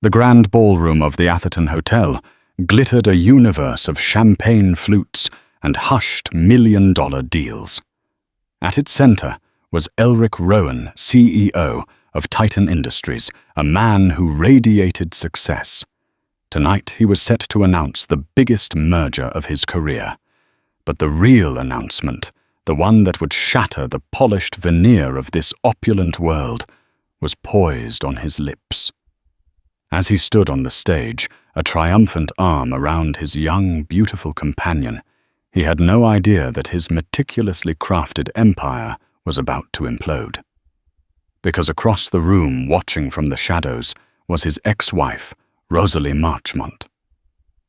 The grand ballroom of the Atherton Hotel glittered a universe of champagne flutes and hushed million-dollar deals. At its center was Elric Rowan, CEO of Titan Industries, a man who radiated success. Tonight he was set to announce the biggest merger of his career. But the real announcement, the one that would shatter the polished veneer of this opulent world, was poised on his lips. As he stood on the stage, a triumphant arm around his young, beautiful companion, he had no idea that his meticulously crafted empire was about to implode. Because across the room, watching from the shadows, was his ex-wife, Rosalie Marchmont.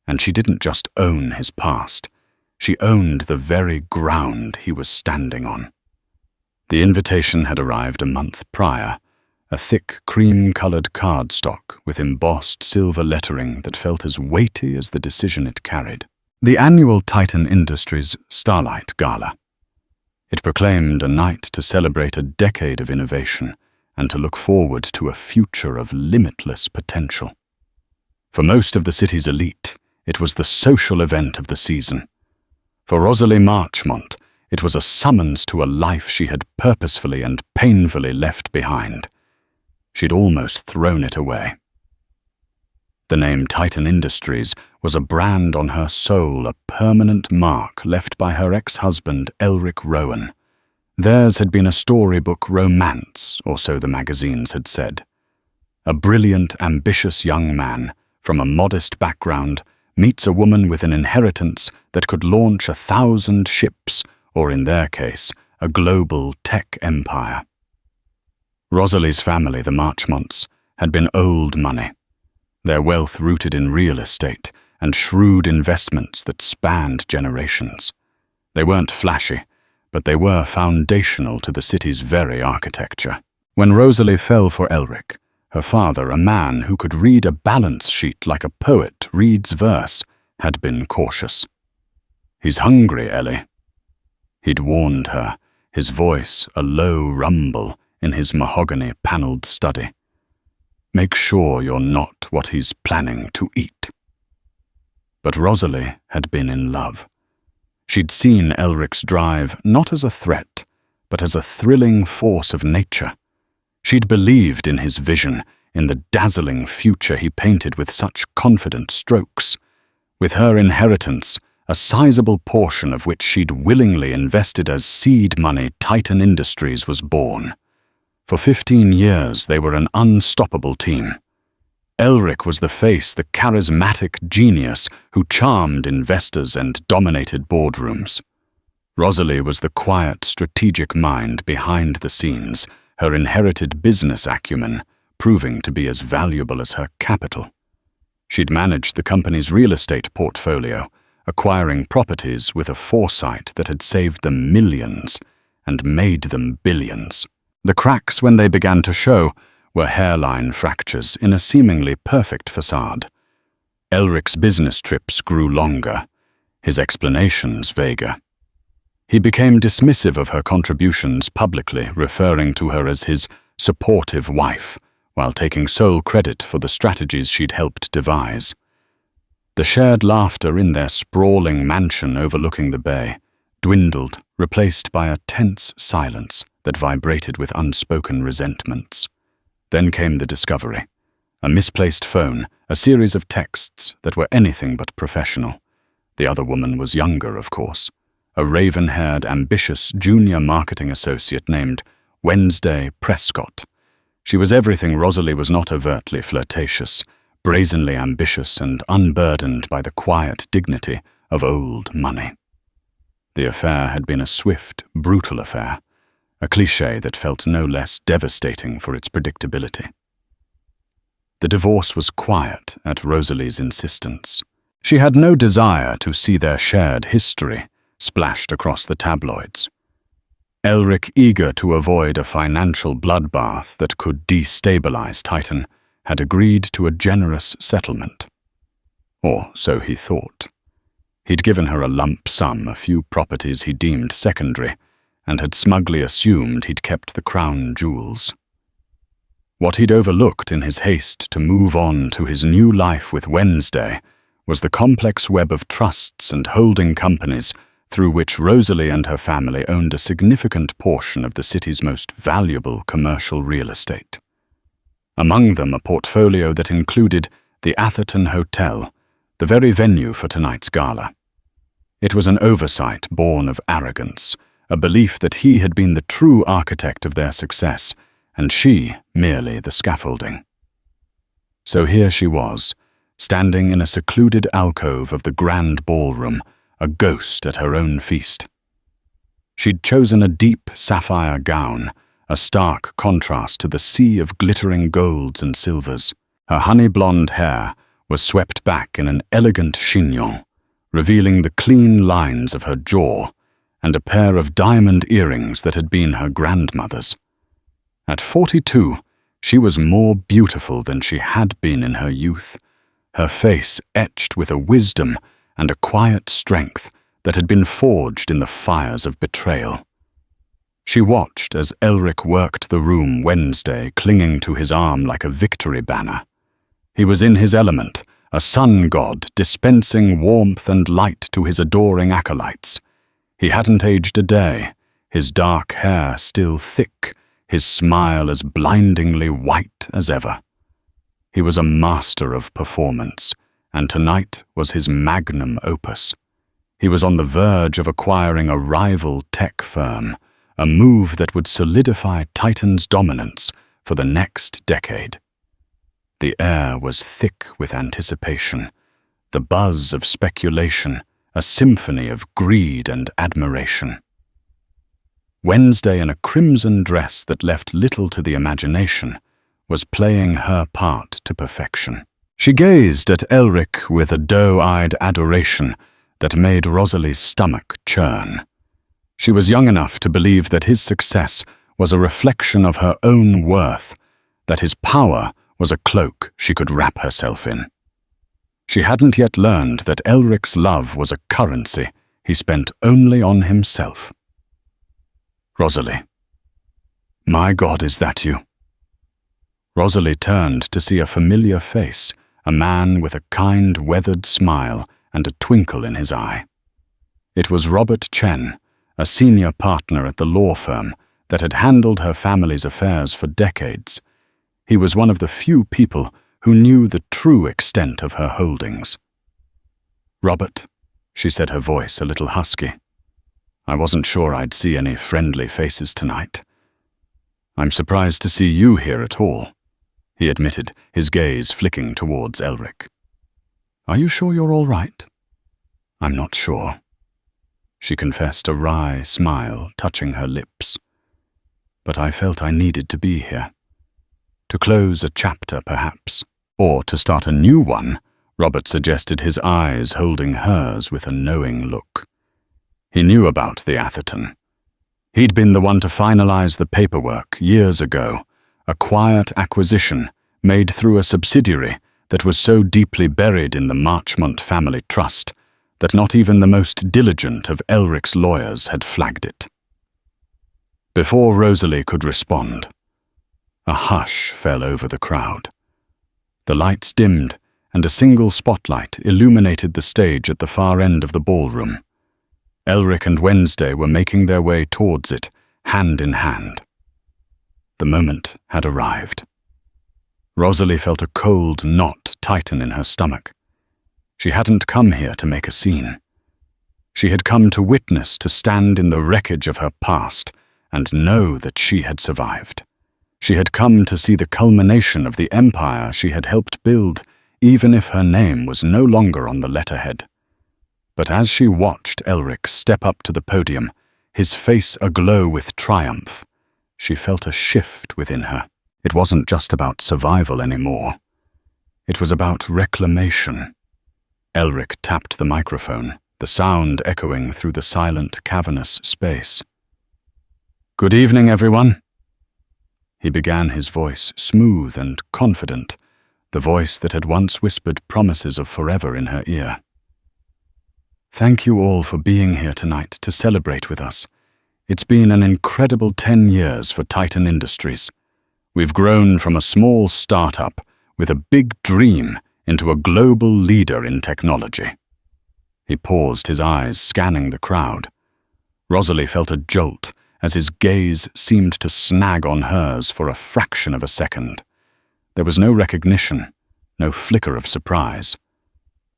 And she didn't just own his past, she owned the very ground he was standing on. The invitation had arrived a month prior, a thick cream-colored cardstock with embossed silver lettering that felt as weighty as the decision it carried. The annual Titan Industries Starlight Gala. It proclaimed a night to celebrate a decade of innovation and to look forward to a future of limitless potential. For most of the city's elite, it was the social event of the season. For Rosalie Marchmont, it was a summons to a life she had purposefully and painfully left behind. She'd almost thrown it away. The name Titan Industries was a brand on her soul, a permanent mark left by her ex-husband, Elric Rowan. Theirs had been a storybook romance, or so the magazines had said. A brilliant, ambitious young man, from a modest background, meets a woman with an inheritance that could launch 1,000 ships, or in their case, a global tech empire. Rosalie's family, the Marchmonts, had been old money, their wealth rooted in real estate and shrewd investments that spanned generations. They weren't flashy, but they were foundational to the city's very architecture. When Rosalie fell for Elric, her father, a man who could read a balance sheet like a poet reads verse, had been cautious. "He's hungry, Ellie." He'd warned her, his voice a low rumble in his mahogany-paneled study. "Make sure you're not what he's planning to eat." But Rosalie had been in love. She'd seen Elric's drive not as a threat, but as a thrilling force of nature. She'd believed in his vision, in the dazzling future he painted with such confident strokes. With her inheritance, a sizable portion of which she'd willingly invested as seed money, Titan Industries was born. For 15 years, they were an unstoppable team. Elric was the face, the charismatic genius who charmed investors and dominated boardrooms. Rosalie was the quiet, strategic mind behind the scenes, her inherited business acumen proving to be as valuable as her capital. She'd managed the company's real estate portfolio, acquiring properties with a foresight that had saved them millions and made them billions. The cracks, when they began to show, were hairline fractures in a seemingly perfect facade. Elric's business trips grew longer, his explanations vaguer. He became dismissive of her contributions publicly, referring to her as his supportive wife, while taking sole credit for the strategies she'd helped devise. The shared laughter in their sprawling mansion overlooking the bay dwindled, replaced by a tense silence that vibrated with unspoken resentments. Then came the discovery. A misplaced phone, a series of texts that were anything but professional. The other woman was younger, of course. A raven-haired, ambitious junior marketing associate named Wednesday Prescott. She was everything Rosalie was not overtly flirtatious, brazenly ambitious and unburdened by the quiet dignity of old money. The affair had been a swift, brutal affair, a cliché that felt no less devastating for its predictability. The divorce was quiet at Rosalie's insistence. She had no desire to see their shared history splashed across the tabloids. Elric, eager to avoid a financial bloodbath that could destabilize Titan, had agreed to a generous settlement. Or so he thought. He'd given her a lump sum, a few properties he deemed secondary, and had smugly assumed he'd kept the crown jewels. What he'd overlooked in his haste to move on to his new life with Wednesday was the complex web of trusts and holding companies through which Rosalie and her family owned a significant portion of the city's most valuable commercial real estate. Among them, a portfolio that included the Atherton Hotel, the very venue for tonight's gala. It was an oversight born of arrogance, a belief that he had been the true architect of their success, and she merely the scaffolding. So here she was, standing in a secluded alcove of the grand ballroom, a ghost at her own feast. She'd chosen a deep sapphire gown, a stark contrast to the sea of glittering golds and silvers. Her honey-blonde hair was swept back in an elegant chignon, revealing the clean lines of her jaw and a pair of diamond earrings that had been her grandmother's. At 42, she was more beautiful than she had been in her youth, her face etched with a wisdom and a quiet strength that had been forged in the fires of betrayal. She watched as Elric worked the room Wednesday, clinging to his arm like a victory banner. He was in his element, a sun god dispensing warmth and light to his adoring acolytes. He hadn't aged a day, his dark hair still thick, his smile as blindingly white as ever. He was a master of performance, and tonight was his magnum opus. He was on the verge of acquiring a rival tech firm, a move that would solidify Titan's dominance for the next decade. The air was thick with anticipation, the buzz of speculation, a symphony of greed and admiration. Wednesday, in a crimson dress that left little to the imagination, was playing her part to perfection. She gazed at Elric with a doe-eyed adoration that made Rosalie's stomach churn. She was young enough to believe that his success was a reflection of her own worth, that his power was a cloak she could wrap herself in. She hadn't yet learned that Elric's love was a currency he spent only on himself. Rosalie. My God, is that you? Rosalie turned to see a familiar face, a man with a kind, weathered smile and a twinkle in his eye. It was Robert Chen, a senior partner at the law firm that had handled her family's affairs for decades. He was one of the few people who knew the true extent of her holdings. Robert, she said, her voice a little husky. I wasn't sure I'd see any friendly faces tonight. I'm surprised to see you here at all, he admitted, his gaze flicking towards Elric. Are you sure you're all right? I'm not sure, she confessed, a wry smile touching her lips. But I felt I needed to be here. To close a chapter, perhaps, or to start a new one, Robert suggested, his eyes holding hers with a knowing look. He knew about the Atherton. He'd been the one to finalize the paperwork years ago, a quiet acquisition made through a subsidiary that was so deeply buried in the Marchmont family trust that not even the most diligent of Elric's lawyers had flagged it. Before Rosalie could respond, a hush fell over the crowd. The lights dimmed, and a single spotlight illuminated the stage at the far end of the ballroom. Elric and Wednesday were making their way towards it, hand in hand. The moment had arrived. Rosalie felt a cold knot tighten in her stomach. She hadn't come here to make a scene. She had come to witness, to stand in the wreckage of her past and know that she had survived. She had come to see the culmination of the empire she had helped build, even if her name was no longer on the letterhead. But as she watched Elric step up to the podium, his face aglow with triumph, she felt a shift within her. It wasn't just about survival anymore. It was about reclamation. Elric tapped the microphone, the sound echoing through the silent, cavernous space. Good evening, everyone. He began, his voice smooth and confident, the voice that had once whispered promises of forever in her ear. Thank you all for being here tonight to celebrate with us. It's been an incredible 10 years for Titan Industries. We've grown from a small startup with a big dream into a global leader in technology." He paused, his eyes scanning the crowd. Rosalie felt a jolt as his gaze seemed to snag on hers for a fraction of a second. There was no recognition, no flicker of surprise.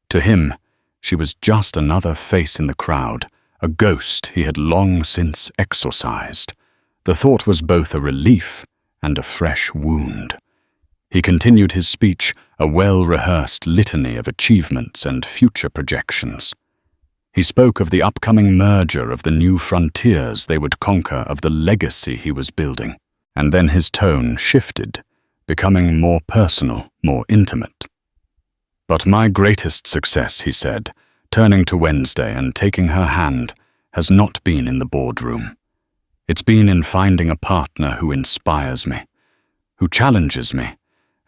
To him, she was just another face in the crowd, a ghost he had long since exorcised. The thought was both a relief and a fresh wound. He continued his speech, a well-rehearsed litany of achievements and future projections. He spoke of the upcoming merger, of the new frontiers they would conquer, of the legacy he was building. And then his tone shifted, becoming more personal, more intimate. "But my greatest success," he said, turning to Wednesday and taking her hand, "has not been in the boardroom. It's been in finding a partner who inspires me, who challenges me,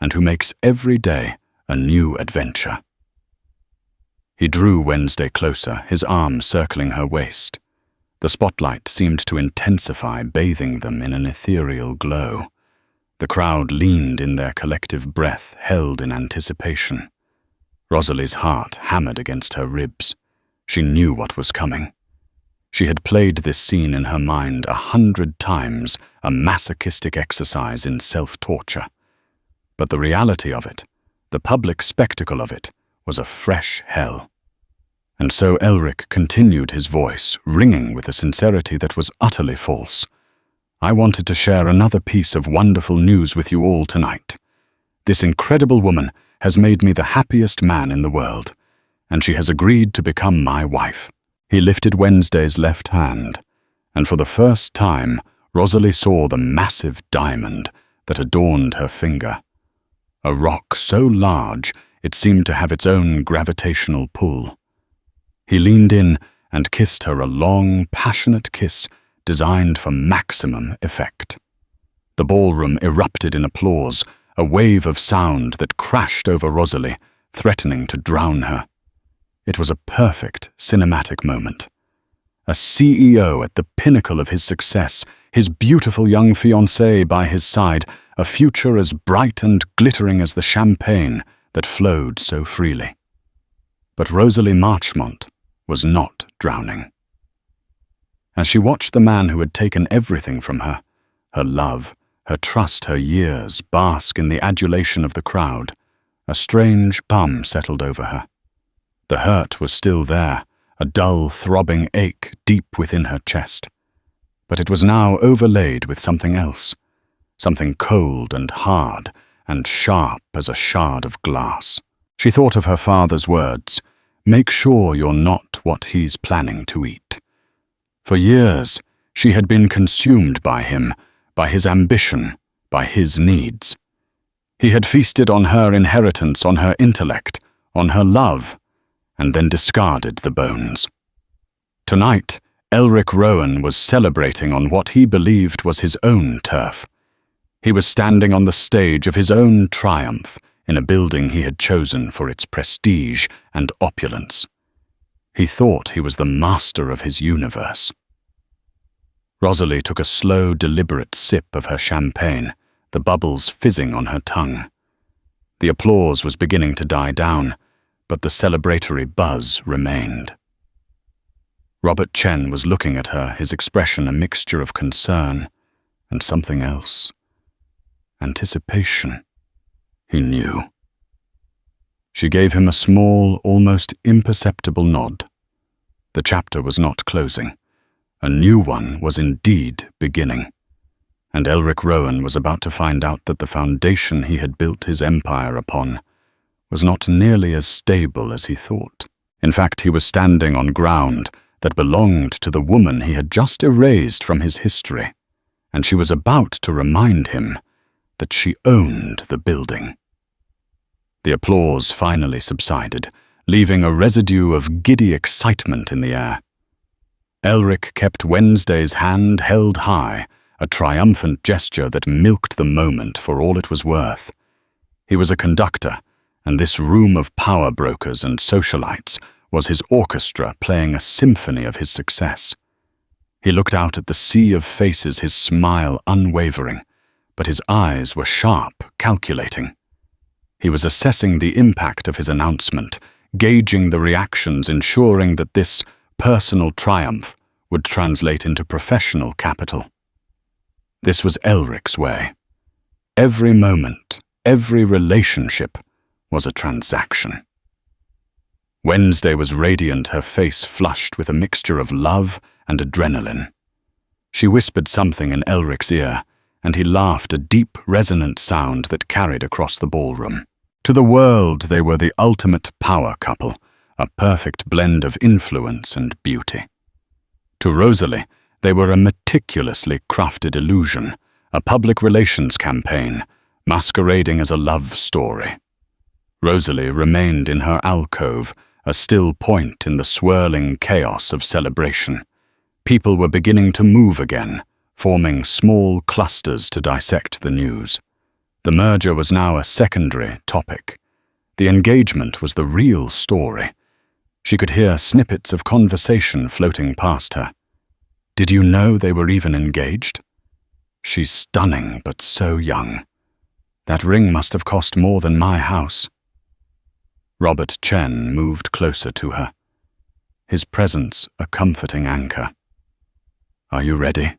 and who makes every day a new adventure." He drew Wednesday closer, his arm circling her waist. The spotlight seemed to intensify, bathing them in an ethereal glow. The crowd leaned in their collective breath, held in anticipation. Rosalie's heart hammered against her ribs. She knew what was coming. She had played this scene in her mind 100 times, a masochistic exercise in self-torture. But the reality of it, the public spectacle of it, was a fresh hell. And so Elric continued, his voice ringing with a sincerity that was utterly false. "I wanted to share another piece of wonderful news with you all tonight. This incredible woman has made me the happiest man in the world, and she has agreed to become my wife." He lifted Wednesday's left hand, and for the first time, Rosalie saw the massive diamond that adorned her finger. A rock so large it seemed to have its own gravitational pull. He leaned in and kissed her, a long, passionate kiss designed for maximum effect. The ballroom erupted in applause, a wave of sound that crashed over Rosalie, threatening to drown her. It was a perfect cinematic moment. A CEO at the pinnacle of his success, his beautiful young fiancée by his side, a future as bright and glittering as the champagne that flowed so freely. But Rosalie Marchmont was not drowning. As she watched the man who had taken everything from her, her love, her trust, her years, bask in the adulation of the crowd, a strange bum settled over her. The hurt was still there, a dull, throbbing ache deep within her chest. But it was now overlaid with something else, something cold and hard and sharp as a shard of glass. She thought of her father's words, "Make sure you're not what he's planning to eat." For years, she had been consumed by him, by his ambition, by his needs. He had feasted on her inheritance, on her intellect, on her love, and then discarded the bones. Tonight, Elric Rowan was celebrating on what he believed was his own turf. He was standing on the stage of his own triumph in a building he had chosen for its prestige and opulence. He thought he was the master of his universe. Rosalie took a slow, deliberate sip of her champagne, the bubbles fizzing on her tongue. The applause was beginning to die down, but the celebratory buzz remained. Robert Chen was looking at her, his expression a mixture of concern and something else. Anticipation, he knew. She gave him a small, almost imperceptible nod. The chapter was not closing. A new one was indeed beginning. And Elric Rowan was about to find out that the foundation he had built his empire upon was not nearly as stable as he thought. In fact, he was standing on ground that belonged to the woman he had just erased from his history, and she was about to remind him that she owned the building. The applause finally subsided, leaving a residue of giddy excitement in the air. Elric kept Wednesday's hand held high, a triumphant gesture that milked the moment for all it was worth. He was a conductor, and this room of power brokers and socialites was his orchestra playing a symphony of his success. He looked out at the sea of faces, his smile unwavering, but his eyes were sharp, calculating. He was assessing the impact of his announcement, gauging the reactions, ensuring that this personal triumph would translate into professional capital. This was Elric's way. Every moment, every relationship was a transaction. Wednesday was radiant, her face flushed with a mixture of love and adrenaline. She whispered something in Elric's ear, and he laughed, a deep, resonant sound that carried across the ballroom. To the world, they were the ultimate power couple, a perfect blend of influence and beauty. To Rosalie, they were a meticulously crafted illusion, a public relations campaign, masquerading as a love story. Rosalie remained in her alcove, a still point in the swirling chaos of celebration. People were beginning to move again, forming small clusters to dissect the news. The merger was now a secondary topic. The engagement was the real story. She could hear snippets of conversation floating past her. Did you know they were even engaged? She's stunning, but so young. That ring must have cost more than my house. Robert Chen moved closer to her, his presence a comforting anchor. Are you ready?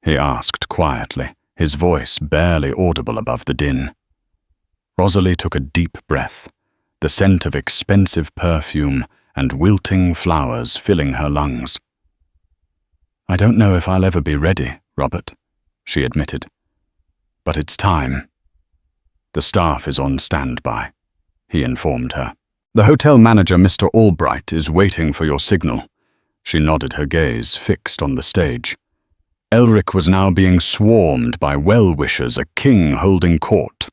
He asked quietly, his voice barely audible above the din. Rosalie took a deep breath, the scent of expensive perfume and wilting flowers filling her lungs. I don't know if I'll ever be ready, Robert, she admitted. But it's time. The staff is on standby, he informed her. The hotel manager, Mr. Albright, is waiting for your signal. She nodded, her gaze fixed on the stage. Elric was now being swarmed by well-wishers, a king holding court.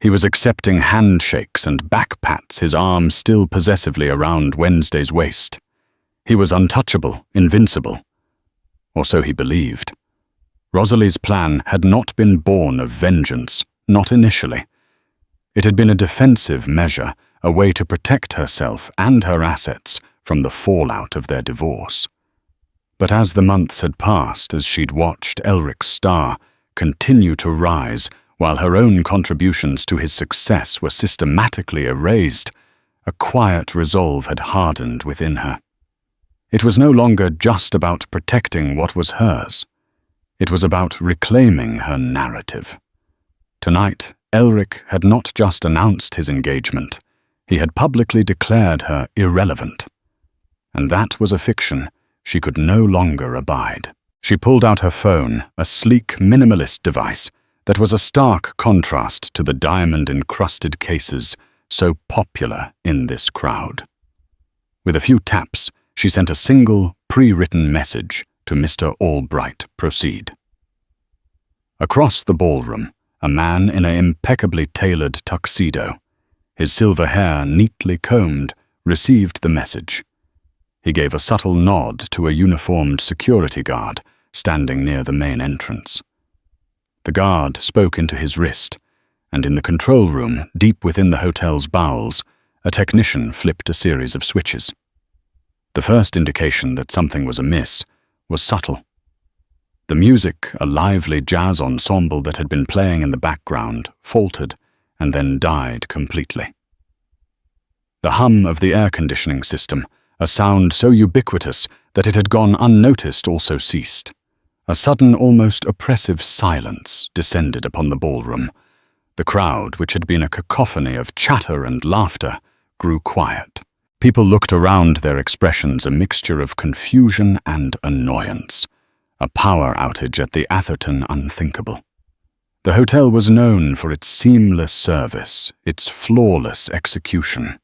He was accepting handshakes and backpats, his arms still possessively around Wednesday's waist. He was untouchable, invincible. Or so he believed. Rosalie's plan had not been born of vengeance, not initially. It had been a defensive measure, a way to protect herself and her assets from the fallout of their divorce. But as the months had passed, as she'd watched Elric's star continue to rise, while her own contributions to his success were systematically erased, a quiet resolve had hardened within her. It was no longer just about protecting what was hers. It was about reclaiming her narrative. Tonight, Elric had not just announced his engagement, he had publicly declared her irrelevant. And that was a fiction she could no longer abide. She pulled out her phone, a sleek, minimalist device that was a stark contrast to the diamond-encrusted cases so popular in this crowd. With a few taps, she sent a single, pre-written message to Mr. Albright. Proceed. Across the ballroom, a man in an impeccably tailored tuxedo, his silver hair neatly combed, received the message. He gave a subtle nod to a uniformed security guard standing near the main entrance. The guard spoke into his wrist, and in the control room, deep within the hotel's bowels, a technician flipped a series of switches. The first indication that something was amiss was subtle. The music, a lively jazz ensemble that had been playing in the background, faltered and then died completely. The hum of the air conditioning system, a sound so ubiquitous that it had gone unnoticed, also ceased. A sudden, almost oppressive silence descended upon the ballroom. The crowd, which had been a cacophony of chatter and laughter, grew quiet. People looked around, their expressions a mixture of confusion and annoyance. A power outage at the Atherton unthinkable. The hotel was known for its seamless service, its flawless execution.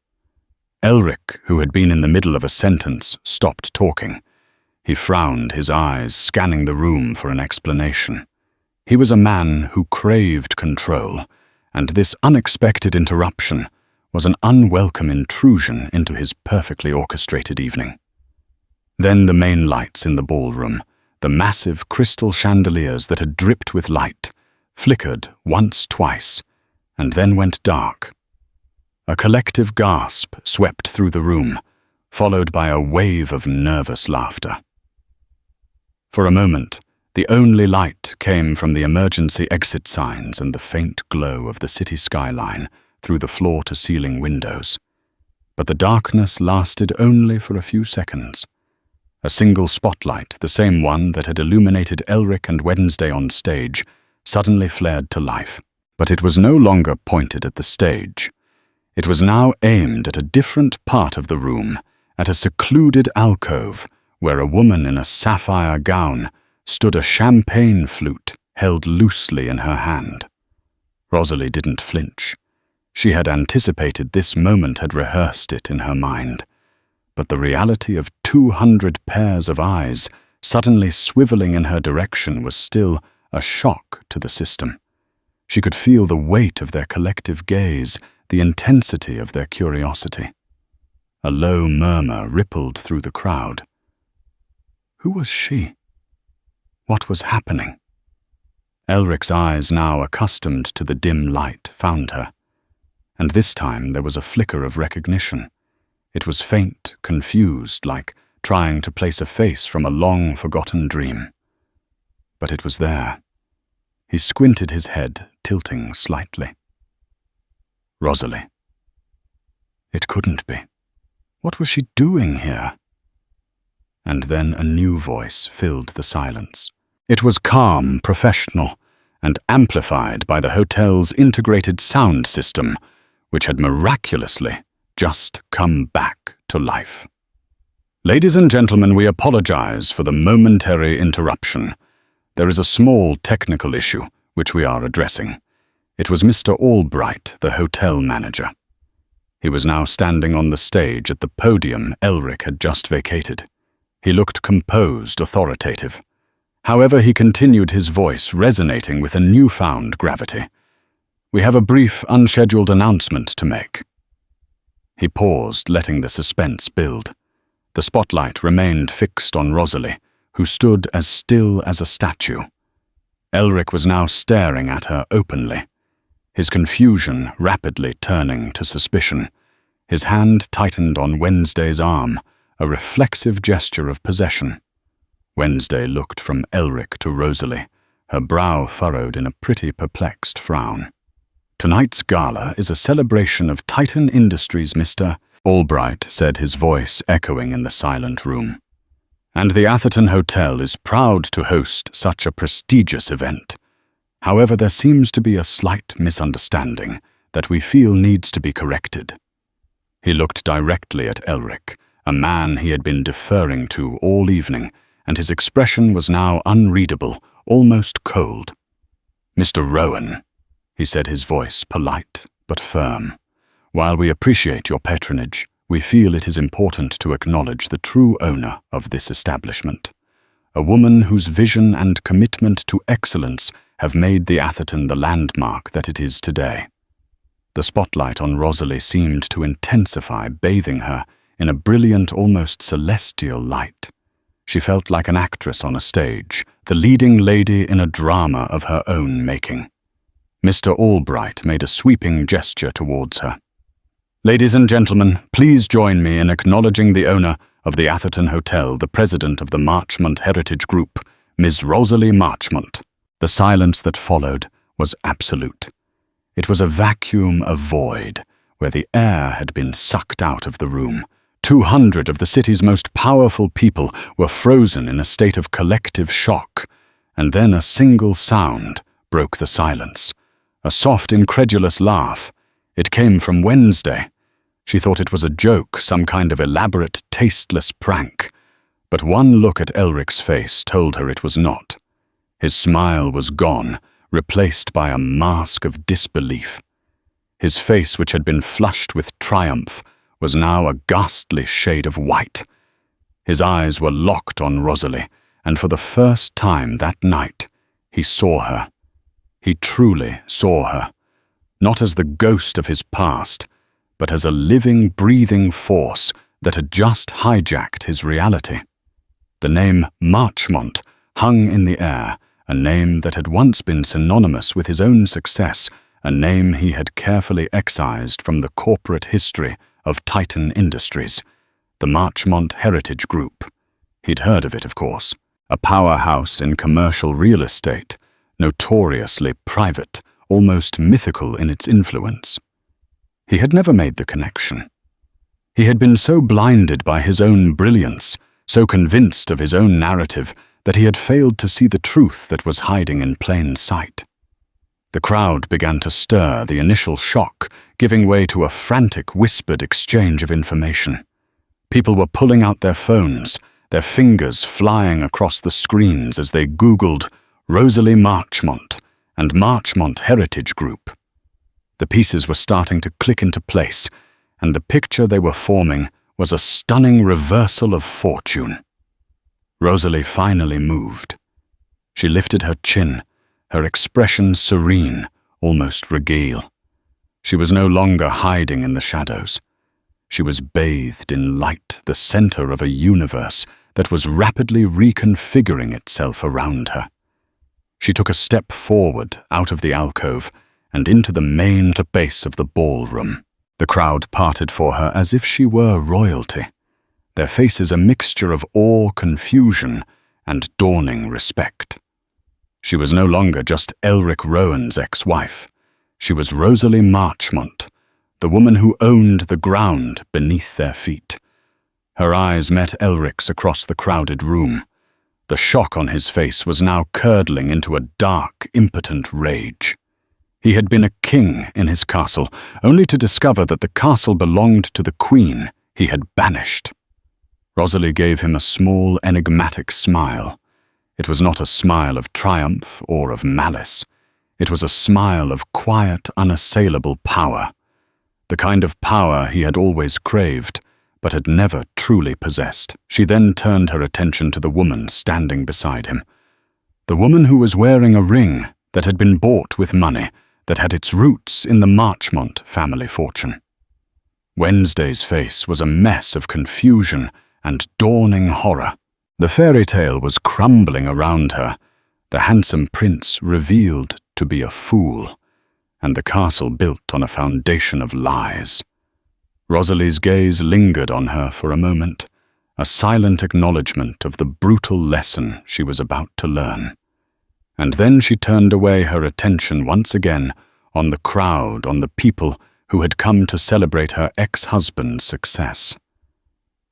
Elric, who had been in the middle of a sentence, stopped talking. He frowned, his eyes scanning the room for an explanation. He was a man who craved control, and this unexpected interruption was an unwelcome intrusion into his perfectly orchestrated evening. Then the main lights in the ballroom, the massive crystal chandeliers that had dripped with light, flickered once, twice, and then went dark. A collective gasp swept through the room, followed by a wave of nervous laughter. For a moment, The only light came from the emergency exit signs and the faint glow of the city skyline through the floor-to-ceiling windows. But the darkness lasted only for a few seconds. A single spotlight, the same one that had illuminated Elric and Wednesday on stage, suddenly flared to life. But it was no longer pointed at the stage. It was now aimed at a different part of the room, at a secluded alcove where a woman in a sapphire gown stood, a champagne flute held loosely in her hand. Rosalie didn't flinch. She had anticipated this moment, had rehearsed it in her mind. But the reality of 200 pairs of eyes suddenly swiveling in her direction was still a shock to the system. She could feel the weight of their collective gaze, the intensity of their curiosity. A low murmur rippled through the crowd. Who was she? What was happening? Elric's eyes, now accustomed to the dim light, found her. And this time there was a flicker of recognition. It was faint, confused, like trying to place a face from a long-forgotten dream. But it was there. He squinted his head, tilting slightly. Rosalie. It couldn't be. What was she doing here? And then a new voice filled the silence. It was calm, professional, and amplified by the hotel's integrated sound system, which had miraculously just come back to life. Ladies and gentlemen, we apologize for the momentary interruption. There is a small technical issue which we are addressing. It was Mr. Albright, the hotel manager. He was now standing on the stage at the podium Elric had just vacated. He looked composed, authoritative. However, he continued, his voice resonating with a newfound gravity. We have a brief, unscheduled announcement to make. He paused, letting the suspense build. The spotlight remained fixed on Rosalie, who stood as still as a statue. Elric was now staring at her openly, his confusion rapidly turning to suspicion. His hand tightened on Wednesday's arm, a reflexive gesture of possession. Wednesday looked from Elric to Rosalie, her brow furrowed in a pretty perplexed frown. Tonight's gala is a celebration of Titan Industries, Mr. Albright said, his voice echoing in the silent room. And the Atherton Hotel is proud to host such a prestigious event. However, there seems to be a slight misunderstanding that we feel needs to be corrected. He looked directly at Elric, a man he had been deferring to all evening, and his expression was now unreadable, almost cold. Mr. Rowan, he said, his voice polite but firm. While we appreciate your patronage, we feel it is important to acknowledge the true owner of this establishment, a woman whose vision and commitment to excellence have made the Atherton the landmark that it is today. The spotlight on Rosalie seemed to intensify, bathing her in a brilliant, almost celestial light. She felt like an actress on a stage, the leading lady in a drama of her own making. Mr. Albright made a sweeping gesture towards her. Ladies and gentlemen, please join me in acknowledging the owner of the Atherton Hotel, the president of the Marchmont Heritage Group, Ms. Rosalie Marchmont. The silence that followed was absolute. It was a vacuum of void, where the air had been sucked out of the room. 200 of the city's most powerful people were frozen in a state of collective shock, and then a single sound broke the silence. A soft, incredulous laugh. It came from Wednesday. She thought it was a joke, some kind of elaborate, tasteless prank. But one look at Elric's face told her it was not. His smile was gone, replaced by a mask of disbelief. His face, which had been flushed with triumph, was now a ghastly shade of white. His eyes were locked on Rosalie, and for the first time that night, he saw her. He truly saw her, not as the ghost of his past, but as a living, breathing force that had just hijacked his reality. The name Marchmont hung in the air, a name that had once been synonymous with his own success, a name he had carefully excised from the corporate history of Titan Industries, the Marchmont Heritage Group. He'd heard of it, of course. a powerhouse in commercial real estate, notoriously private, almost mythical in its influence. He had never made the connection. He had been so blinded by his own brilliance, so convinced of his own narrative, that he had failed to see the truth that was hiding in plain sight. The crowd began to stir, the initial shock giving way to a frantic, whispered exchange of information. People were pulling out their phones, their fingers flying across the screens as they Googled Rosalie Marchmont and Marchmont Heritage Group. The pieces were starting to click into place, and the picture they were forming was a stunning reversal of fortune. Rosalie finally moved. She lifted her chin, her expression serene, almost regale. She was no longer hiding in the shadows. She was bathed in light, the center of a universe that was rapidly reconfiguring itself around her. She took a step forward out of the alcove and into the main base of the ballroom. The crowd parted for her as if she were royalty, their faces a mixture of awe, confusion, and dawning respect. She was no longer just Elric Rowan's ex-wife. She was Rosalie Marchmont, the woman who owned the ground beneath their feet. Her eyes met Elric's across the crowded room. The shock on his face was now curdling into a dark, impotent rage. He had been a king in his castle, only to discover that the castle belonged to the queen he had banished. Rosalie gave him a small, enigmatic smile. It was not a smile of triumph or of malice. It was a smile of quiet, unassailable power, the kind of power he had always craved, but had never truly possessed. She then turned her attention to the woman standing beside him. The woman who was wearing a ring that had been bought with money, that had its roots in the Marchmont family fortune. Wednesday's face was a mess of confusion and dawning horror. The fairy tale was crumbling around her, the handsome prince revealed to be a fool, and the castle built on a foundation of lies. Rosalie's gaze lingered on her for a moment, a silent acknowledgement of the brutal lesson she was about to learn. And then she turned away her attention once again on the crowd, on the people who had come to celebrate her ex-husband's success.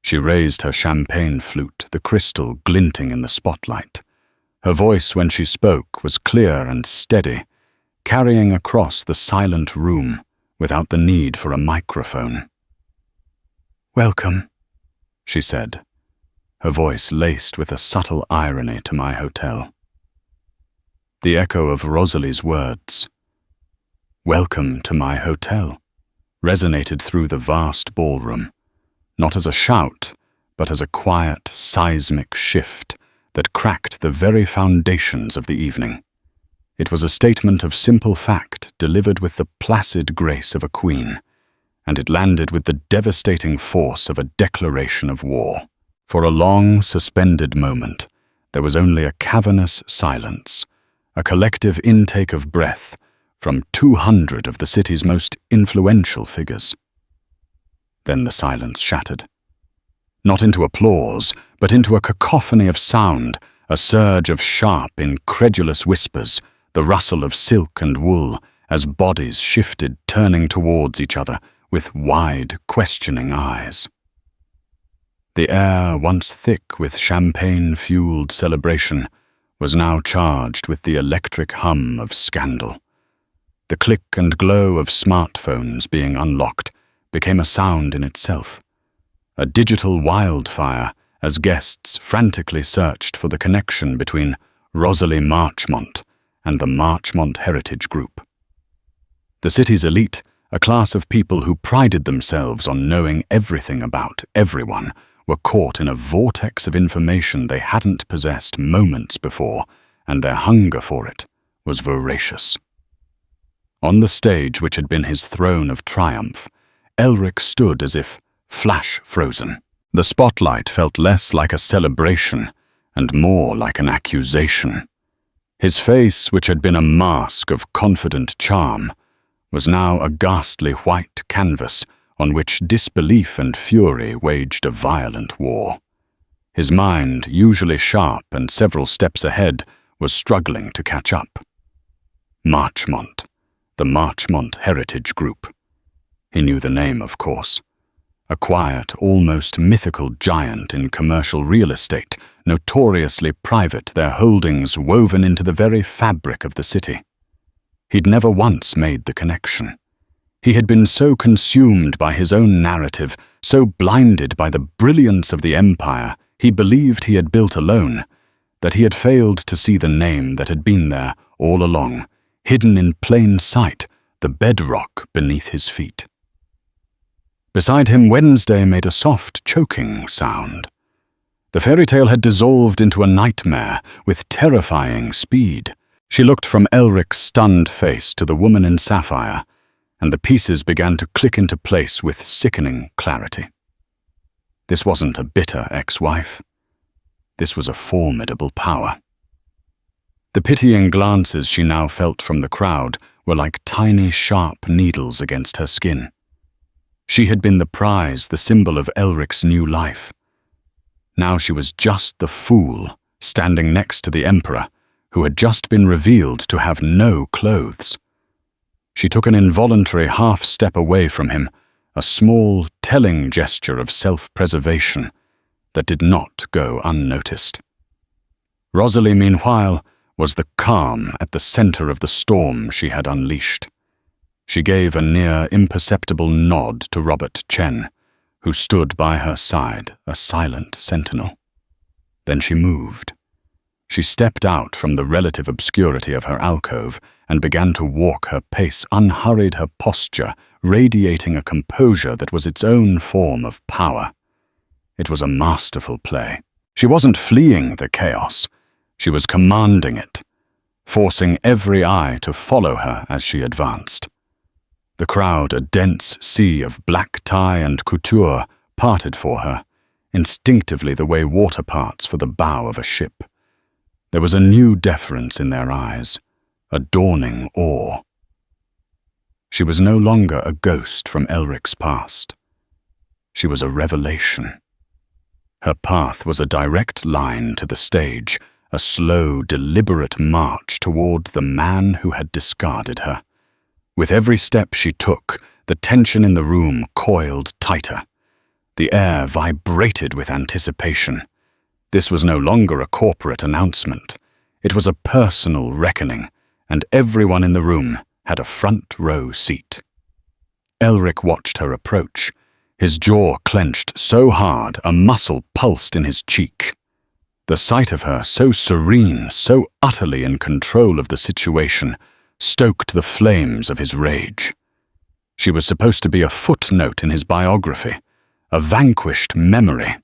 She raised her champagne flute, the crystal glinting in the spotlight. Her voice when she spoke was clear and steady, carrying across the silent room without the need for a microphone. "Welcome," she said, her voice laced with a subtle irony to my hotel. The echo of Rosalie's words, "Welcome to my hotel," resonated through the vast ballroom, not as a shout, but as a quiet, seismic shift that cracked the very foundations of the evening. It was a statement of simple fact delivered with the placid grace of a queen, and it landed with the devastating force of a declaration of war. For a long, suspended moment, there was only a cavernous silence, a collective intake of breath from 200 of the city's most influential figures. Then the silence shattered. Not into applause, but into a cacophony of sound, a surge of sharp, incredulous whispers, the rustle of silk and wool as bodies shifted, turning towards each other with wide, questioning eyes. The air, once thick with champagne-fueled celebration, was now charged with the electric hum of scandal. The click and glow of smartphones being unlocked became a sound in itself, a digital wildfire as guests frantically searched for the connection between Rosalie Marchmont and the Marchmont Heritage Group. The city's elite, a class of people who prided themselves on knowing everything about everyone, were caught in a vortex of information they hadn't possessed moments before, and their hunger for it was voracious. On the stage which had been his throne of triumph, Elric stood as if flash-frozen. The spotlight felt less like a celebration and more like an accusation. His face, which had been a mask of confident charm, was now a ghastly white canvas on which disbelief and fury waged a violent war. His mind, usually sharp and several steps ahead, was struggling to catch up. Marchmont, the Marchmont Heritage Group. He knew the name, of course. A quiet, almost mythical giant in commercial real estate, notoriously private, their holdings woven into the very fabric of the city. He'd never once made the connection. He had been so consumed by his own narrative, so blinded by the brilliance of the empire he believed he had built alone, that he had failed to see the name that had been there all along, hidden in plain sight, the bedrock beneath his feet. Beside him, Wednesday made a soft, choking sound. The fairy tale had dissolved into a nightmare with terrifying speed. She looked from Elric's stunned face to the woman in sapphire, and the pieces began to click into place with sickening clarity. This wasn't a bitter ex-wife. This was a formidable power. The pitying glances she now felt from the crowd were like tiny, sharp needles against her skin. She had been the prize, the symbol of Elric's new life. Now she was just the fool, standing next to the Emperor, who had just been revealed to have no clothes. She took an involuntary half-step away from him, a small, telling gesture of self-preservation that did not go unnoticed. Rosalie, meanwhile, was the calm at the center of the storm she had unleashed. She gave a near imperceptible nod to Robert Chen, who stood by her side, a silent sentinel. Then she moved. She stepped out from the relative obscurity of her alcove and began to walk her pace, unhurried, her posture radiating a composure that was its own form of power. It was a masterful play. She wasn't fleeing the chaos. She was commanding it, forcing every eye to follow her as she advanced. The crowd, a dense sea of black tie and couture, parted for her, instinctively the way water parts for the bow of a ship. There was a new deference in their eyes, a dawning awe. She was no longer a ghost from Elric's past. She was a revelation. Her path was a direct line to the stage, a slow, deliberate march toward the man who had discarded her. With every step she took, the tension in the room coiled tighter. The air vibrated with anticipation. This was no longer a corporate announcement. It was a personal reckoning, and everyone in the room had a front-row seat. Elric watched her approach. His jaw clenched so hard a muscle pulsed in his cheek. The sight of her, so serene, so utterly in control of the situation, stoked the flames of his rage. She was supposed to be a footnote in his biography, a vanquished memory.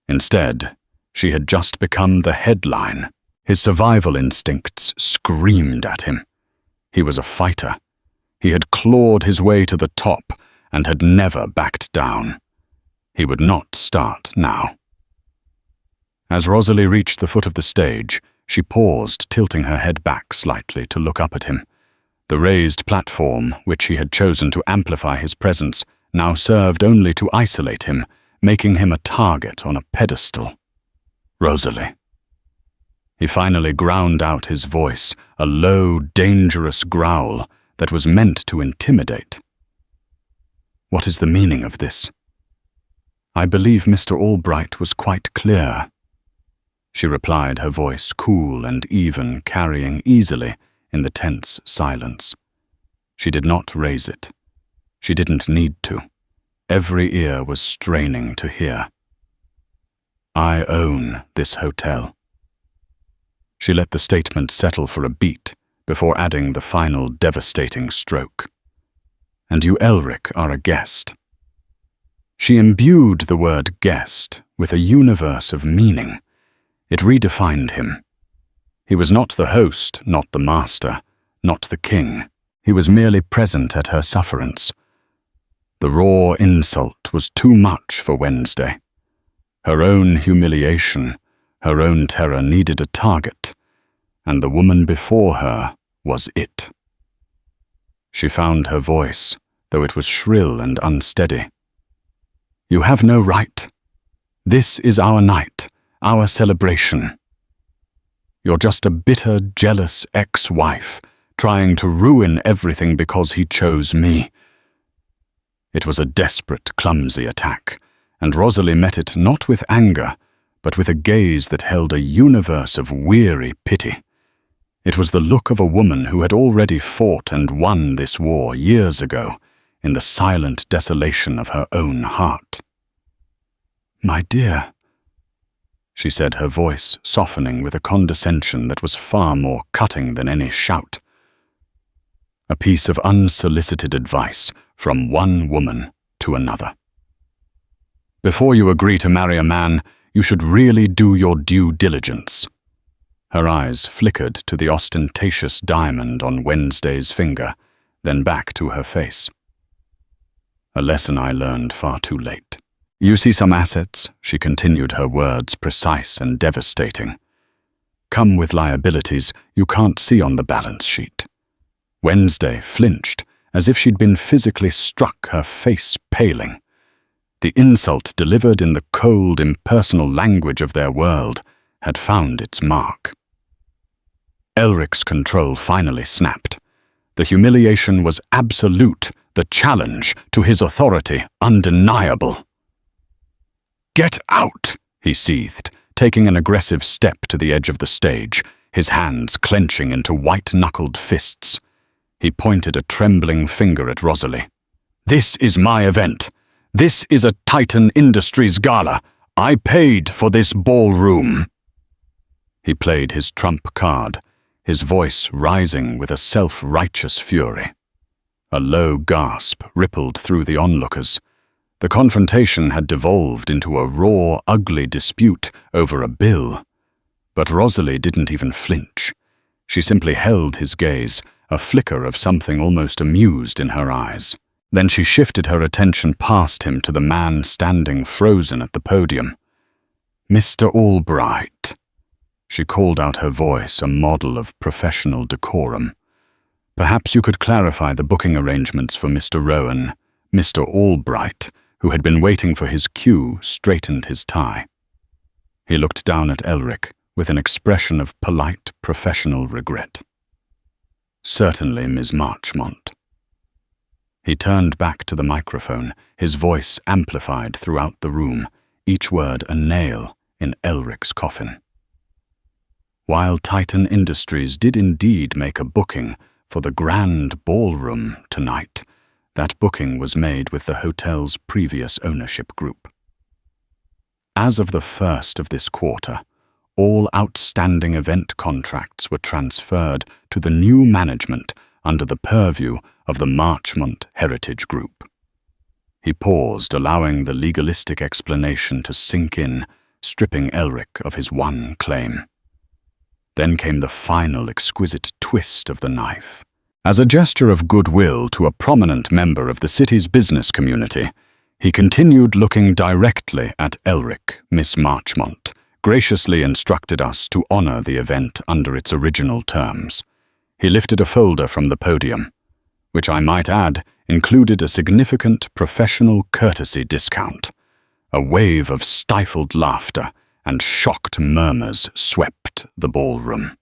Instead, she had just become the headline. His survival instincts screamed at him. He was a fighter. He had clawed his way to the top and had never backed down. He would not start now. As Rosalie reached the foot of the stage, she paused, tilting her head back slightly to look up at him. The raised platform, which he had chosen to amplify his presence, now served only to isolate him, making him a target on a pedestal. Rosalie. He finally ground out his voice, a low, dangerous growl that was meant to intimidate. What is the meaning of this? I believe Mr. Albright was quite clear. She replied, her voice cool and even, carrying easily in the tense silence. She did not raise it. She didn't need to. Every ear was straining to hear. I own this hotel. She let the statement settle for a beat before adding the final devastating stroke. And you, Elric, are a guest. She imbued the word guest with a universe of meaning. It redefined him. He was not the host, not the master, not the king. He was merely present at her sufferance. The raw insult was too much for Wednesday. Her own humiliation, her own terror needed a target, and the woman before her was it. She found her voice, though it was shrill and unsteady. You have no right. This is our night, our celebration. You're just a bitter, jealous ex-wife, trying to ruin everything because he chose me." It was a desperate, clumsy attack, and Rosalie met it not with anger, but with a gaze that held a universe of weary pity. It was the look of a woman who had already fought and won this war years ago, in the silent desolation of her own heart. "My dear," she said, her voice softening with a condescension that was far more cutting than any shout. A piece of unsolicited advice from one woman to another. "Before you agree to marry a man, you should really do your due diligence." Her eyes flickered to the ostentatious diamond on Wednesday's finger, then back to her face. A lesson I learned far too late. "You see some assets," she continued, her words precise and devastating, "come with liabilities you can't see on the balance sheet." Wednesday flinched, as if she'd been physically struck, her face paling. The insult delivered in the cold, impersonal language of their world had found its mark. Elric's control finally snapped. The humiliation was absolute, the challenge to his authority undeniable. "Get out!" he seethed, taking an aggressive step to the edge of the stage, his hands clenching into white-knuckled fists. He pointed a trembling finger at Rosalie. "This is my event. This is a Titan Industries gala. I paid for this ballroom." He played his trump card, his voice rising with a self-righteous fury. A low gasp rippled through the onlookers. The confrontation had devolved into a raw, ugly dispute over a bill. But Rosalie didn't even flinch. She simply held his gaze, a flicker of something almost amused in her eyes. Then she shifted her attention past him to the man standing frozen at the podium. "Mr. Albright." She called out, her voice a model of professional decorum. "Perhaps you could clarify the booking arrangements for Mr. Rowan." Mr. Albright, who had been waiting for his cue, straightened his tie. He looked down at Elric with an expression of polite, professional regret. "Certainly, Ms. Marchmont." He turned back to the microphone, his voice amplified throughout the room, each word a nail in Elric's coffin. While Titan Industries did indeed make a booking for the grand ballroom tonight, that booking was made with the hotel's previous ownership group. As of the first of this quarter, all outstanding event contracts were transferred to the new management under the purview of the Marchmont Heritage Group. He paused, allowing the legalistic explanation to sink in, stripping Elric of his one claim. Then came the final exquisite twist of the knife. As a gesture of goodwill to a prominent member of the city's business community, he continued looking directly at Elric. "Miss Marchmont graciously instructed us to honor the event under its original terms." He lifted a folder from the podium, which I might add included a significant professional courtesy discount. A wave of stifled laughter and shocked murmurs swept the ballroom.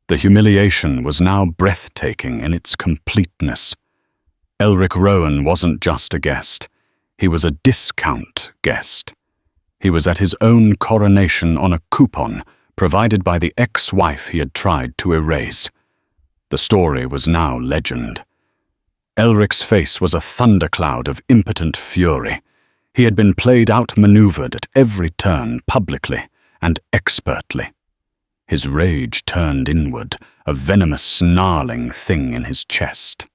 The humiliation was now breathtaking in its completeness. Elric Rowan wasn't just a guest. He was a discount guest. He was at his own coronation on a coupon provided by the ex-wife he had tried to erase. The story was now legend. Elric's face was a thundercloud of impotent fury. He had been played out-maneuvered at every turn publicly and expertly. His rage turned inward, a venomous snarling thing in his chest.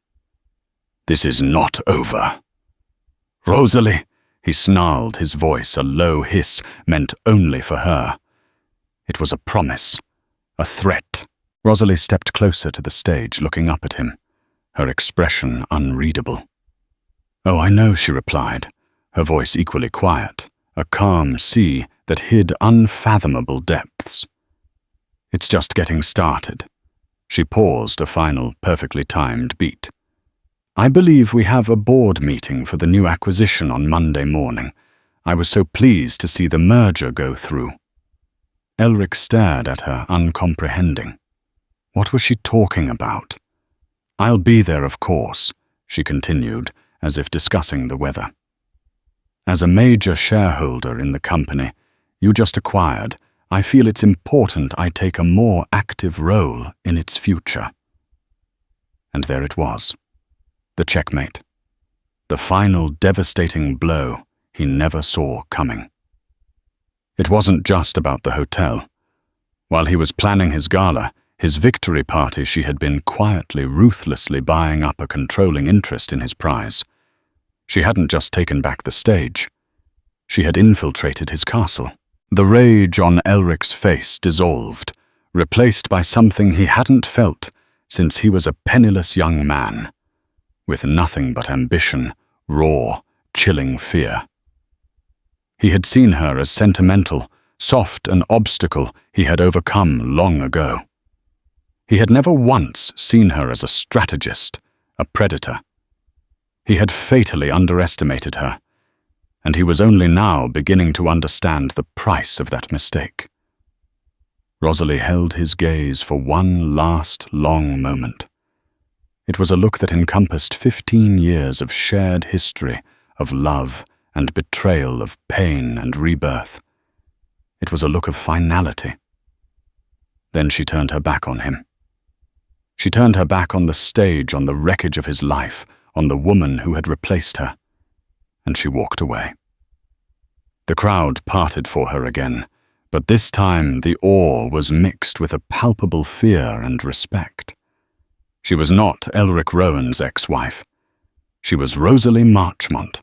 "This is not over." "Rosalie," he snarled, his voice a low hiss meant only for her. It was a promise, a threat. Rosalie stepped closer to the stage, looking up at him, her expression unreadable. "Oh, I know," she replied, her voice equally quiet, a calm sea that hid unfathomable depths. "It's just getting started." She paused, a final, perfectly timed beat. "I believe we have a board meeting for the new acquisition on Monday morning. I was so pleased to see the merger go through." Elric stared at her, uncomprehending. What was she talking about? "I'll be there, of course," she continued, as if discussing the weather. "As a major shareholder in the company you just acquired, I feel it's important I take a more active role in its future." And there it was, the checkmate, the final devastating blow he never saw coming. It wasn't just about the hotel. While he was planning his gala, his victory party, she had been quietly, ruthlessly buying up a controlling interest in his prize. She hadn't just taken back the stage. She had infiltrated his castle. The rage on Elric's face dissolved, replaced by something he hadn't felt since he was a penniless young man, with nothing but ambition, raw, chilling fear. He had seen her as sentimental, soft, an obstacle he had overcome long ago. He had never once seen her as a strategist, a predator. He had fatally underestimated her, and he was only now beginning to understand the price of that mistake. Rosalie held his gaze for one last long moment. It was a look that encompassed 15 years of shared history, of love and betrayal, of pain and rebirth. It was a look of finality. Then she turned her back on him. She turned her back on the stage, on the wreckage of his life, on the woman who had replaced her, and she walked away. The crowd parted for her again, but this time the awe was mixed with a palpable fear and respect. She was not Elric Rowan's ex-wife. She was Rosalie Marchmont,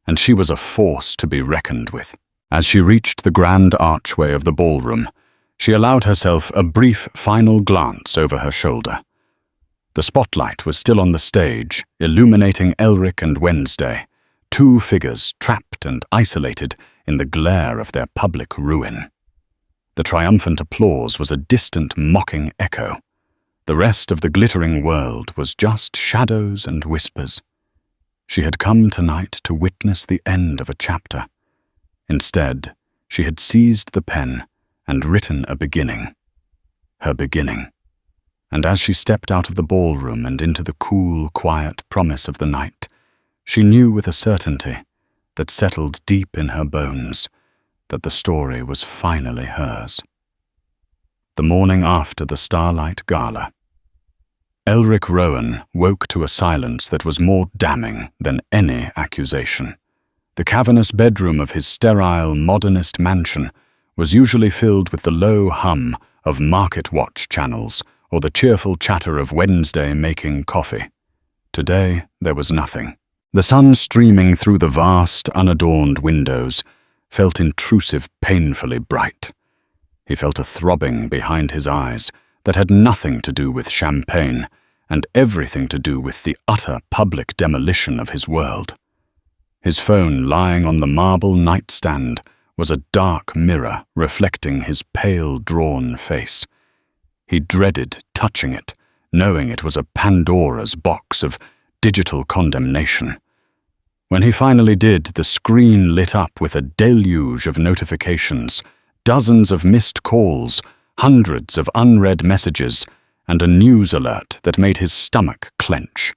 and she was a force to be reckoned with. As she reached the grand archway of the ballroom, she allowed herself a brief final glance over her shoulder. The spotlight was still on the stage, illuminating Elric and Wednesday, two figures trapped and isolated in the glare of their public ruin. The triumphant applause was a distant, mocking echo. The rest of the glittering world was just shadows and whispers. She had come tonight to witness the end of a chapter. Instead, she had seized the pen and written a beginning. Her beginning. And as she stepped out of the ballroom and into the cool, quiet promise of the night, she knew with a certainty that settled deep in her bones that the story was finally hers. The morning after the Starlight Gala, Elric Rowan woke to a silence that was more damning than any accusation. The cavernous bedroom of his sterile, modernist mansion was usually filled with the low hum of market watch channels or the cheerful chatter of Wednesday making coffee. Today, there was nothing. The sun streaming through the vast, unadorned windows felt intrusive, painfully bright. He felt a throbbing behind his eyes that had nothing to do with champagne and everything to do with the utter public demolition of his world. His phone lying on the marble nightstand was a dark mirror reflecting his pale, drawn face. He dreaded touching it, knowing it was a Pandora's box of digital condemnation. When he finally did, the screen lit up with a deluge of notifications, dozens of missed calls, hundreds of unread messages, and a news alert that made his stomach clench.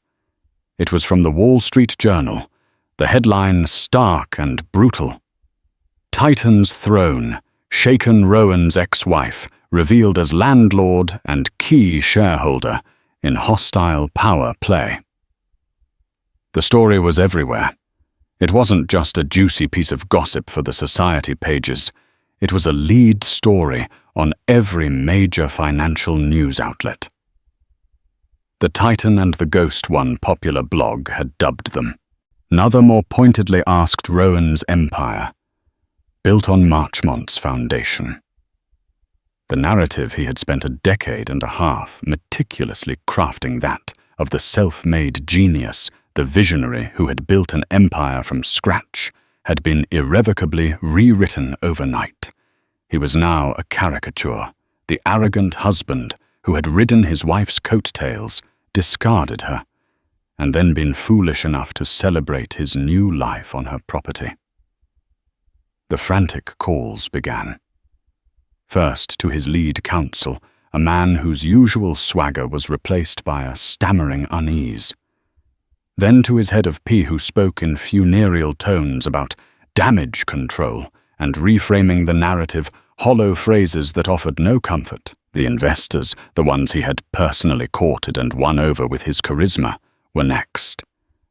It was from the Wall Street Journal, the headline stark and brutal. Titan's throne, shaken Rowan's ex-wife, revealed as landlord and key shareholder in hostile power play. The story was everywhere. It wasn't just a juicy piece of gossip for the society pages. It was a lead story on every major financial news outlet. The Titan and the Ghost One popular blog had dubbed them. Another more pointedly asked Rowan's empire, built on Marchmont's foundation. The narrative he had spent a decade and a half meticulously crafting, that of the self-made genius, the visionary who had built an empire from scratch, had been irrevocably rewritten overnight. He was now a caricature, the arrogant husband who had ridden his wife's coattails, discarded her, and then been foolish enough to celebrate his new life on her property. The frantic calls began. First to his lead counsel, a man whose usual swagger was replaced by a stammering unease. Then to his head of P, who spoke in funereal tones about damage control and reframing the narrative, hollow phrases that offered no comfort. The investors, the ones he had personally courted and won over with his charisma, were next.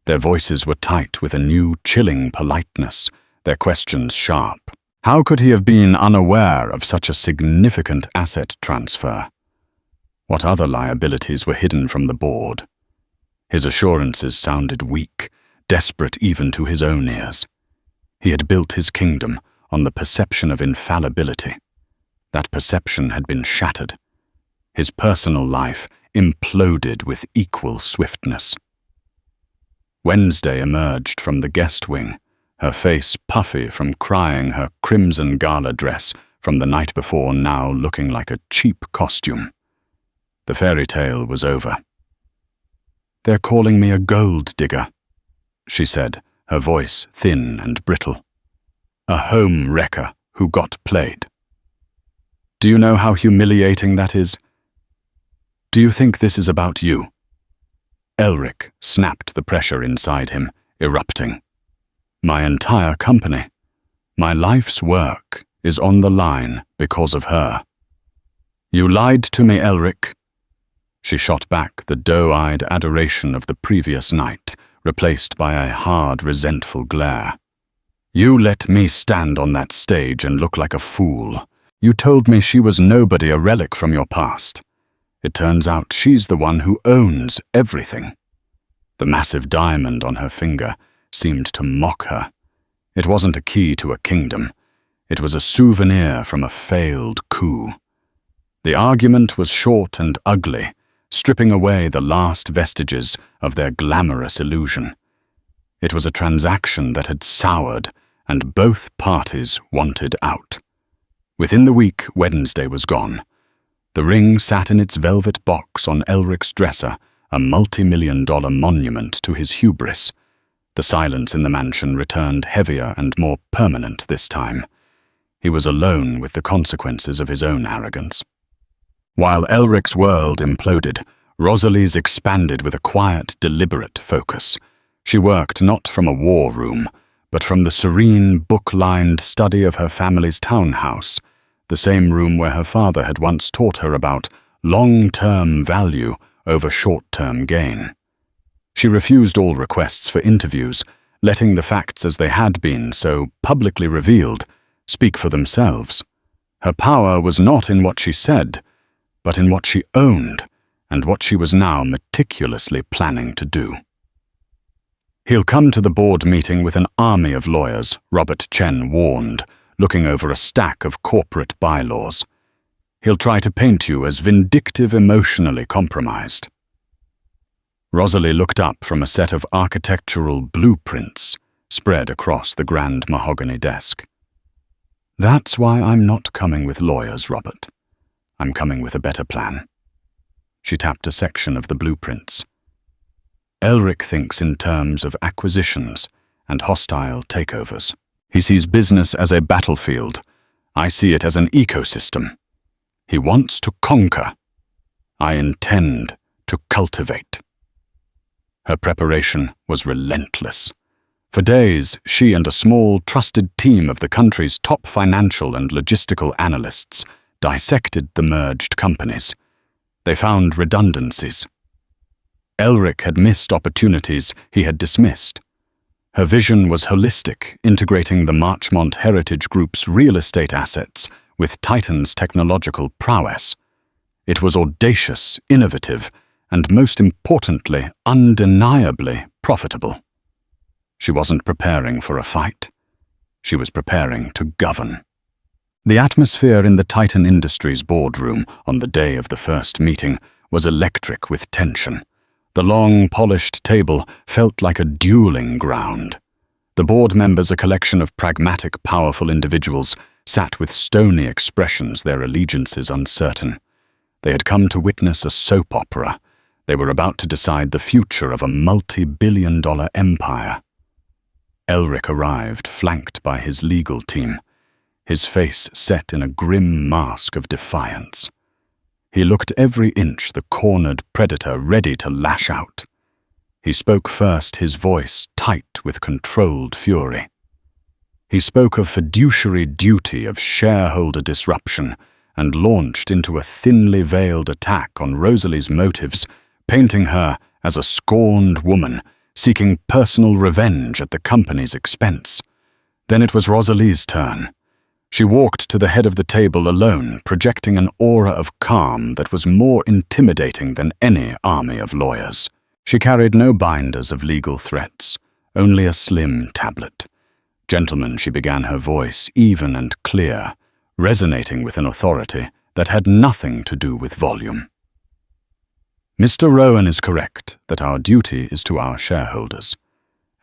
Their voices were tight with a new, chilling politeness, their questions sharp. How could he have been unaware of such a significant asset transfer? What other liabilities were hidden from the board? His assurances sounded weak, desperate even to his own ears. He had built his kingdom on the perception of infallibility. That perception had been shattered. His personal life imploded with equal swiftness. Wednesday emerged from the guest wing, her face puffy from crying, her crimson gala dress from the night before now looking like a cheap costume. The fairy tale was over. "They're calling me a gold digger," she said, her voice thin and brittle. "A home wrecker who got played. Do you know how humiliating that is? Do you think this is about you?" Elric snapped the pressure inside him, erupting. "My entire company, my life's work, is on the line because of her. You lied to me, Elric." She shot back the doe-eyed adoration of the previous night, replaced by a hard, resentful glare. "You let me stand on that stage and look like a fool. You told me she was nobody, a relic from your past. It turns out she's the one who owns everything." The massive diamond on her finger seemed to mock her. It wasn't a key to a kingdom. It was a souvenir from a failed coup. The argument was short and ugly, stripping away the last vestiges of their glamorous illusion. It was a transaction that had soured, and both parties wanted out. Within the week, Wednesday was gone. The ring sat in its velvet box on Elric's dresser, a multi-million-dollar monument to his hubris. The silence in the mansion returned heavier and more permanent this time. He was alone with the consequences of his own arrogance. While Elric's world imploded, Rosalie's expanded with a quiet, deliberate focus. She worked not from a war room, but from the serene, book-lined study of her family's townhouse, the same room where her father had once taught her about long-term value over short-term gain. She refused all requests for interviews, letting the facts as they had been, so publicly revealed, speak for themselves. Her power was not in what she said, but in what she owned and what she was now meticulously planning to do. "He'll come to the board meeting with an army of lawyers," Robert Chen warned, looking over a stack of corporate bylaws. "He'll try to paint you as vindictive, emotionally compromised." Rosalie looked up from a set of architectural blueprints spread across the grand mahogany desk. "That's why I'm not coming with lawyers, Robert. I'm coming with a better plan." She tapped a section of the blueprints. "Elric thinks in terms of acquisitions and hostile takeovers. He sees business as a battlefield. I see it as an ecosystem. He wants to conquer. I intend to cultivate." Her preparation was relentless. For days, she and a small, trusted team of the country's top financial and logistical analysts dissected the merged companies. They found redundancies. Elric had missed opportunities he had dismissed. Her vision was holistic, integrating the Marchmont Heritage Group's real estate assets with Titan's technological prowess. It was audacious, innovative, and most importantly, undeniably profitable. She wasn't preparing for a fight. She was preparing to govern. The atmosphere in the Titan Industries boardroom on the day of the first meeting was electric with tension. The long, polished table felt like a dueling ground. The board members, a collection of pragmatic, powerful individuals, sat with stony expressions, their allegiances uncertain. They had come to witness a soap opera. They were about to decide the future of a multi-billion-dollar empire. Elric arrived, flanked by his legal team. his face set in a grim mask of defiance. He looked every inch the cornered predator ready to lash out. He spoke first, his voice tight with controlled fury. He spoke of fiduciary duty, of shareholder disruption, and launched into a thinly veiled attack on Rosalie's motives, painting her as a scorned woman, seeking personal revenge at the company's expense. Then it was Rosalie's turn. She walked to the head of the table alone, projecting an aura of calm that was more intimidating than any army of lawyers. She carried no binders of legal threats, only a slim tablet. "Gentlemen," she began, her voice even and clear, resonating with an authority that had nothing to do with volume. "Mr. Rowan is correct that our duty is to our shareholders,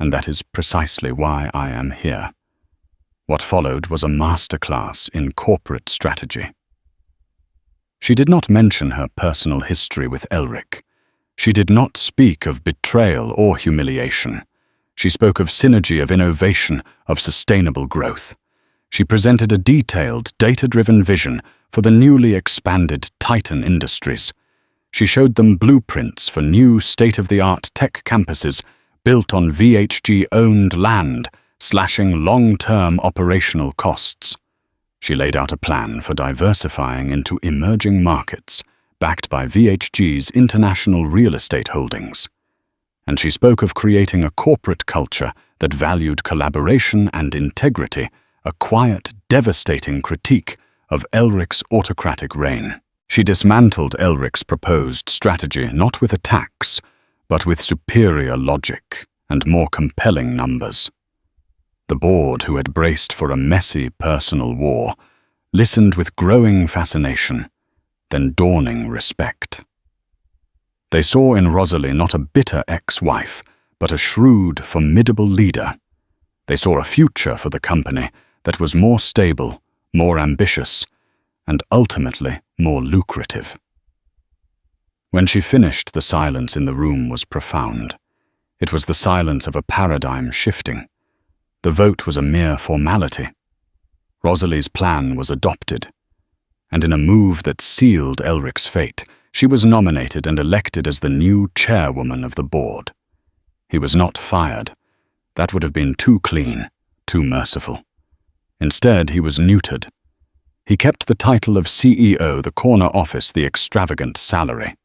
and that is precisely why I am here." What followed was a masterclass in corporate strategy. She did not mention her personal history with Elric. She did not speak of betrayal or humiliation. She spoke of synergy, of innovation, of sustainable growth. She presented a detailed, data-driven vision for the newly expanded Titan Industries. She showed them blueprints for new state-of-the-art tech campuses built on VHG-owned land, slashing long-term operational costs. She laid out a plan for diversifying into emerging markets, backed by VHG's international real estate holdings. And she spoke of creating a corporate culture that valued collaboration and integrity, a quiet, devastating critique of Elric's autocratic reign. She dismantled Elric's proposed strategy not with attacks, but with superior logic and more compelling numbers. The board, who had braced for a messy personal war, listened with growing fascination, then dawning respect. They saw in Rosalie not a bitter ex-wife, but a shrewd, formidable leader. They saw a future for the company that was more stable, more ambitious, and ultimately more lucrative. When she finished, the silence in the room was profound. It was the silence of a paradigm shifting. The vote was a mere formality. Rosalie's plan was adopted, and in a move that sealed Elric's fate, she was nominated and elected as the new chairwoman of the board. He was not fired. That would have been too clean, too merciful. Instead, he was neutered. He kept the title of CEO, the corner office, the extravagant salary.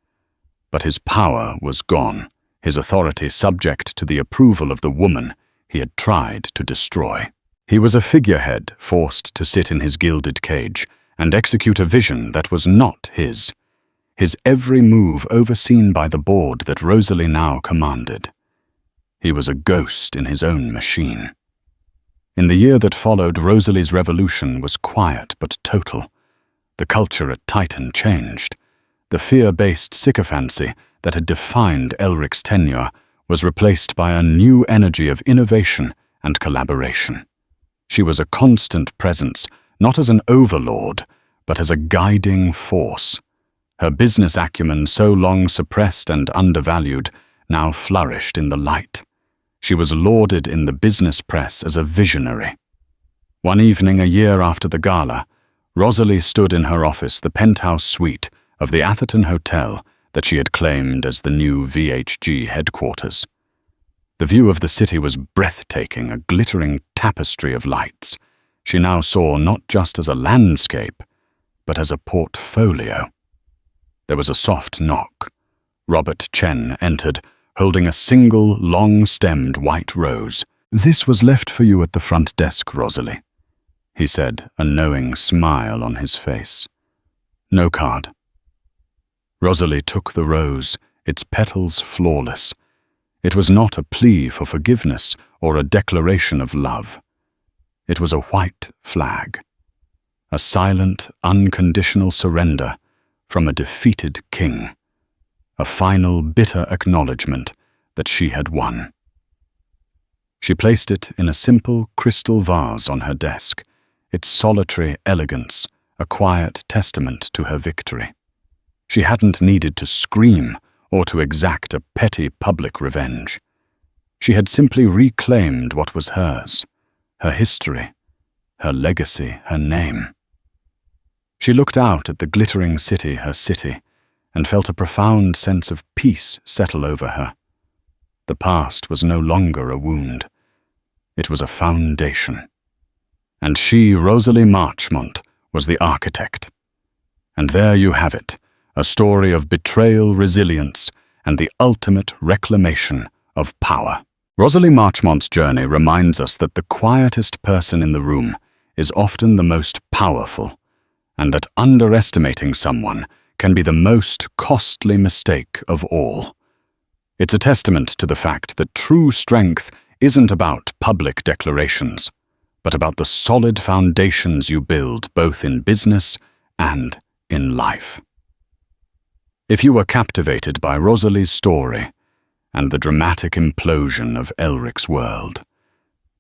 But his power was gone, his authority subject to the approval of the woman he had tried to destroy. He was a figurehead forced to sit in his gilded cage and execute a vision that was not his every move overseen by the board that Rosalie now commanded. He was a ghost in his own machine. In the year that followed, Rosalie's revolution was quiet but total. The culture at Titan changed. The fear-based sycophancy that had defined Elric's tenure was replaced by a new energy of innovation and collaboration. She was a constant presence, not as an overlord, but as a guiding force. Her business acumen, so long suppressed and undervalued, now flourished in the light. She was lauded in the business press as a visionary. One evening, a year after the gala, Rosalie stood in her office, the penthouse suite of the Atherton Hotel that she had claimed as the new VHG headquarters. The view of the city was breathtaking, a glittering tapestry of lights. She now saw not just as a landscape, but as a portfolio. There was a soft knock. Robert Chen entered, holding a single, long-stemmed white rose. "This was left for you at the front desk, Rosalie," he said, a knowing smile on his face. "No card." Rosalie took the rose, its petals flawless. It was not a plea for forgiveness or a declaration of love. It was a white flag, a silent, unconditional surrender from a defeated king, a final bitter acknowledgement that she had won. She placed it in a simple crystal vase on her desk, its solitary elegance a quiet testament to her victory. She hadn't needed to scream or to exact a petty public revenge. She had simply reclaimed what was hers, her history, her legacy, her name. She looked out at the glittering city, her city, and felt a profound sense of peace settle over her. The past was no longer a wound. It was a foundation. And she, Rosalie Marchmont, was the architect. And there you have it, a story of betrayal, resilience, and the ultimate reclamation of power. Rosalie Marchmont's journey reminds us that the quietest person in the room is often the most powerful, and that underestimating someone can be the most costly mistake of all. It's a testament to the fact that true strength isn't about public declarations, but about the solid foundations you build both in business and in life. If you were captivated by Rosalie's story and the dramatic implosion of Elric's world,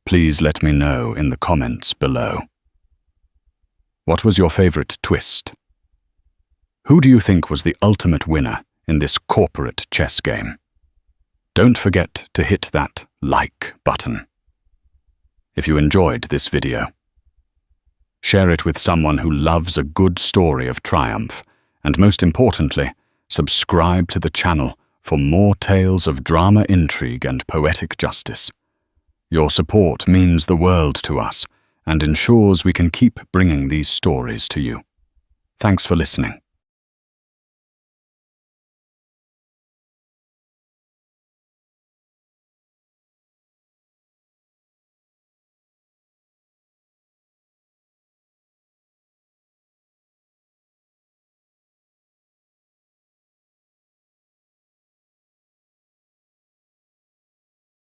please let me know in the comments below. What was your favorite twist? Who do you think was the ultimate winner in this corporate chess game? Don't forget to hit that like button. If you enjoyed this video, share it with someone who loves a good story of triumph, and most importantly, subscribe to the channel for more tales of drama, intrigue, and poetic justice. Your support means the world to us and ensures we can keep bringing these stories to you. Thanks for listening.